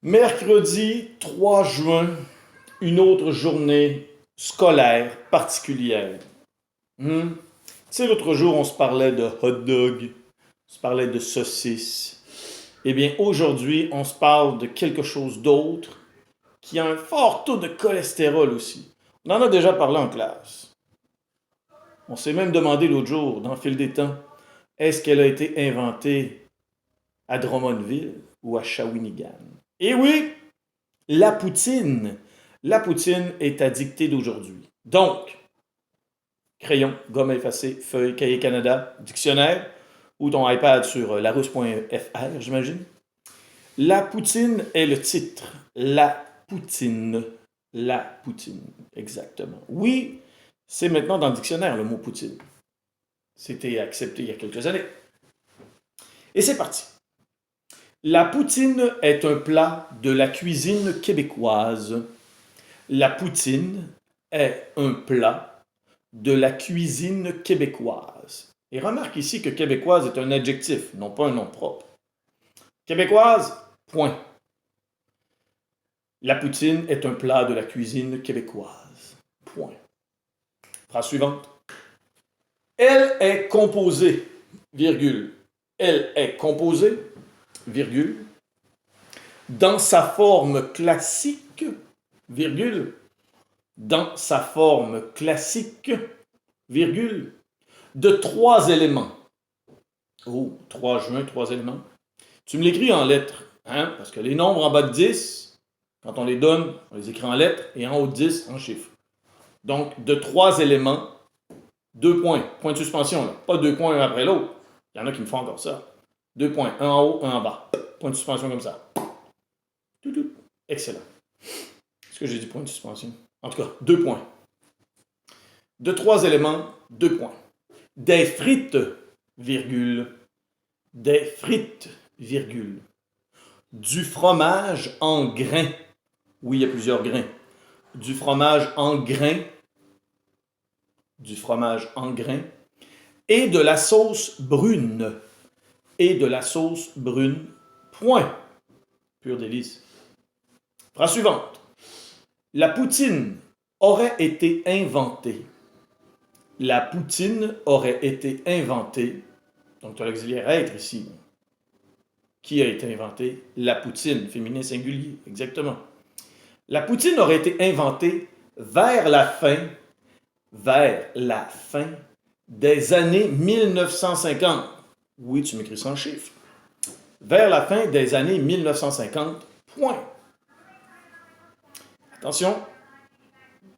Mercredi 3 juin, une autre journée scolaire particulière. Tu sais, l'autre jour, on se parlait de hot dog, on se parlait de saucisses. Eh bien, aujourd'hui, on se parle de quelque chose d'autre qui a un fort taux de cholestérol aussi. On en a déjà parlé en classe. On s'est même demandé l'autre jour, dans le fil des temps, est-ce qu'elle a été inventée à Drummondville ou à Shawinigan? Eh oui, la poutine. La poutine est à dictée d'aujourd'hui. Donc, crayon, gomme à effacer, feuille, cahier Canada, dictionnaire, ou ton iPad sur larousse.fr, j'imagine. La poutine est le titre. La poutine. La poutine, exactement. Oui, c'est maintenant dans le dictionnaire le mot poutine. C'était accepté il y a quelques années. Et c'est parti. La poutine est un plat de la cuisine québécoise. La poutine est un plat de la cuisine québécoise. Et remarque ici que québécoise est un adjectif, non pas un nom propre. Québécoise, point. La poutine est un plat de la cuisine québécoise. Point. Phrase suivante. Elle est composée, virgule. Elle est composée, virgule. Dans sa forme classique, virgule. Dans sa forme classique, virgule. De 3 éléments. Oh, 3 juin, 3 éléments. Tu me l'écris en lettres, hein? Parce que les nombres en bas de 10, quand on les donne, on les écrit en lettres, et en haut de 10, en chiffres. Donc, de 3 éléments, 2 points. Point de suspension, là. Pas 2 points un après l'autre. Il y en a qui me font encore ça. 2 points, un en haut, un en bas. Point de suspension comme ça. Excellent. Est-ce que j'ai dit point de suspension? En tout cas, 2 points. De 3 éléments, 2 points. Des frites, virgule. Des frites, virgule. Du fromage en grains. Oui, il y a plusieurs grains. Du fromage en grains. Du fromage en grains. Et de la sauce brune. Et de la sauce brune. Point. Pur délice. Phrase suivante. La poutine aurait été inventée. La poutine aurait été inventée. Donc, tu as l'auxiliaire être ici. Qui a été inventé? La poutine, féminin singulier, exactement. La poutine aurait été inventée vers la fin des années 1950. Oui, tu m'écris ça en chiffres. Vers la fin des années 1950, point. Attention,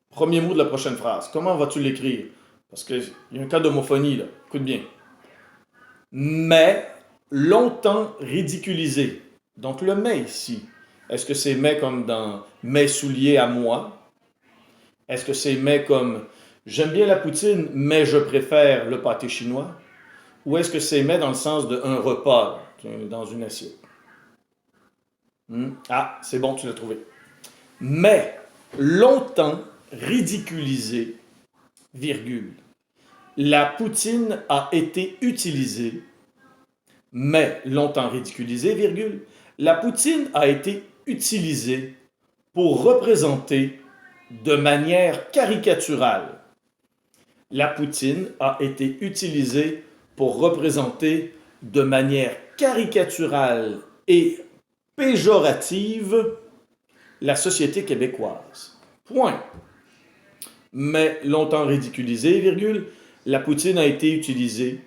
premier mot de la prochaine phrase. Comment vas-tu l'écrire? Parce qu'il y a un cas d'homophonie, là. Écoute bien. Mais longtemps ridiculisé. Donc le mais ici. Est-ce que c'est mais comme dans mes souliers à moi? Est-ce que c'est mais comme j'aime bien la poutine, mais je préfère le pâté chinois? Ou est-ce que c'est mais dans le sens d'un repas, dans une assiette? Ah, c'est bon, tu l'as trouvé. Mais longtemps ridiculisé, virgule. La poutine a été utilisée, mais longtemps ridiculisée, virgule. La poutine a été utilisée pour représenter de manière caricaturale. La poutine a été utilisée pour représenter de manière caricaturale et péjorative la société québécoise. Point. Mais longtemps ridiculisée, virgule, la poutine a été utilisée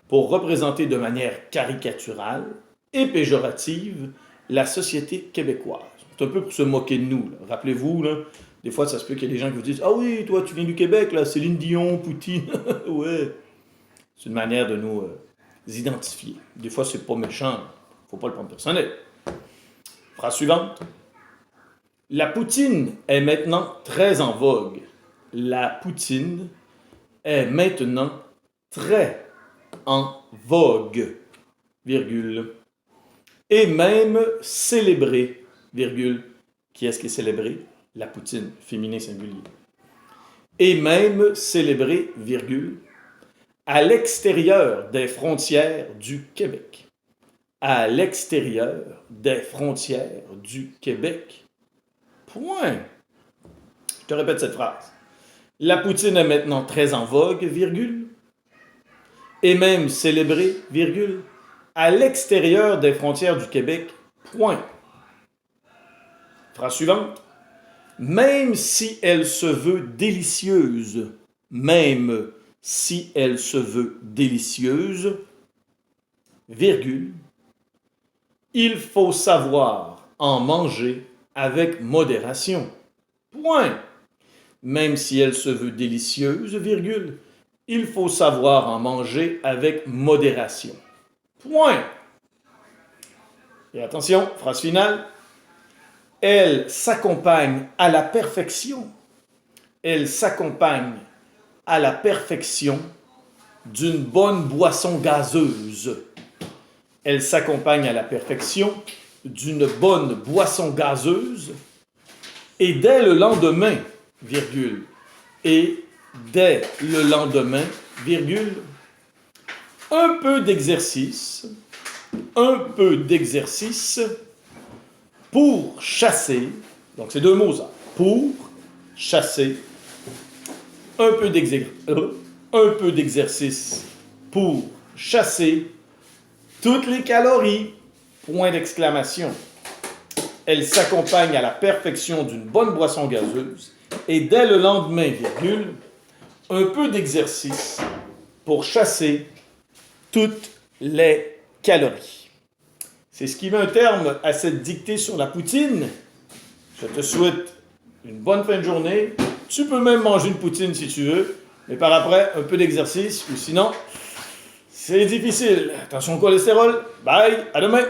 pour représenter de manière caricaturale et péjorative la société québécoise. C'est un peu pour se moquer de nous. Là. Rappelez-vous, là, des fois, ça se peut qu'il y ait des gens qui vous disent « Ah oui, toi, tu viens du Québec, là, Céline Dion, Poutine. » Ouais. C'est une manière de nous identifier. Des fois, c'est pas méchant. Faut pas le prendre personnel. Phrase suivante. La poutine est maintenant très en vogue. La poutine est maintenant très en vogue, virgule. Et même célébrée, virgule. Qui est-ce qui est célébré? La poutine, féminin singulier. Et même célébrée, virgule, à l'extérieur des frontières du Québec. À l'extérieur des frontières du Québec. Point. Je te répète cette phrase. La poutine est maintenant très en vogue, virgule, et même célébrée, virgule, à l'extérieur des frontières du Québec. Point. Phrase suivante. Même si elle se veut délicieuse, même si elle se veut délicieuse, virgule, il faut savoir en manger avec modération. Point. Même si elle se veut délicieuse, virgule, il faut savoir en manger avec modération. Point. Et attention, phrase finale. Elle s'accompagne à la perfection. Elle s'accompagne à la perfection d'une bonne boisson gazeuse. Elle s'accompagne à la perfection d'une bonne boisson gazeuse et dès le lendemain, virgule, et dès le lendemain, virgule, un peu d'exercice pour chasser, donc c'est deux mots ça, pour chasser, un peu d'exercice pour chasser toutes les calories, point d'exclamation. Elle s'accompagne à la perfection d'une bonne boisson gazeuse et dès le lendemain, virgule, un peu d'exercice pour chasser toutes les calories. C'est ce qui met un terme à cette dictée sur la poutine. Je te souhaite une bonne fin de journée. Tu peux même manger une poutine si tu veux, mais par après, un peu d'exercice ou sinon, c'est difficile. Attention au cholestérol. Bye, à demain.